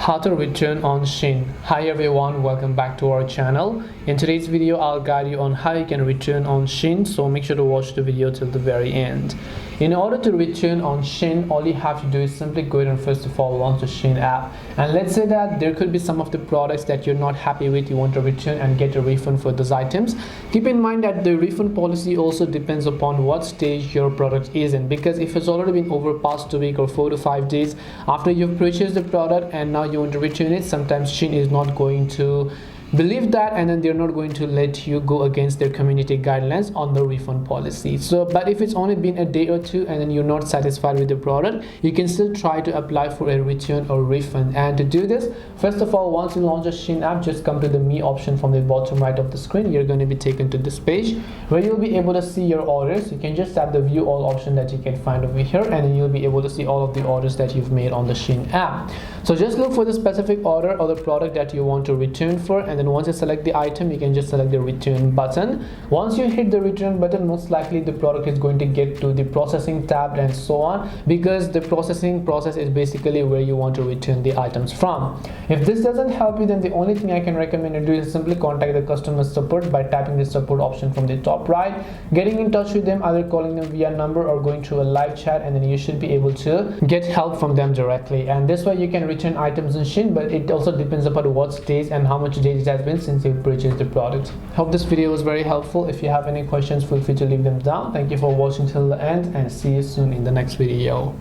How to return on Shein. Hi everyone, welcome back to our channel. In today's video I'll guide you on how you can return on Shein, so make sure to watch the video till the very end. In order to return on Shein, all you have to do is simply go ahead and first of all launch the Shein app, and let's say that there could be some of the products that you're not happy with, you want to return and get a refund for those items. Keep in mind that the refund policy also depends upon what stage your product is in, because if it's already been over past a week or 4 to 5 days after you've purchased the product and now you want to return it, sometimes Shein is not going to believe that, and then they're not going to let you go against their community guidelines on the refund policy. But if it's only been a day or two and then you're not satisfied with the product, you can still try to apply for a return or refund. And to do this, first of all, once you launch the Shein app, just come to the Me option from the bottom right of the screen. You're going to be taken to this page where you'll be able to see your orders. You can just tap the View All option that you can find over here, and then you'll be able to see all of the orders that you've made on the Shein app. So just look for the specific order or the product that you want to return for, and then once you select the item, you can just select the return button. Once you hit the return button, most likely the product is going to get to the processing tab and so on, because the processing process is basically where you want to return the items from. If this doesn't help you, then the only thing I can recommend you do is simply contact the customer support by tapping the support option from the top right, getting in touch with them, either calling them via number or going through a live chat, and then you should be able to get help from them directly. And this way you can return items in Shein, but it also depends upon what stage and how much days it has been since you've purchased the product. Hope this video was very helpful. If you have any questions, feel free to leave them down. Thank you for watching till the end, and see you soon in the next video.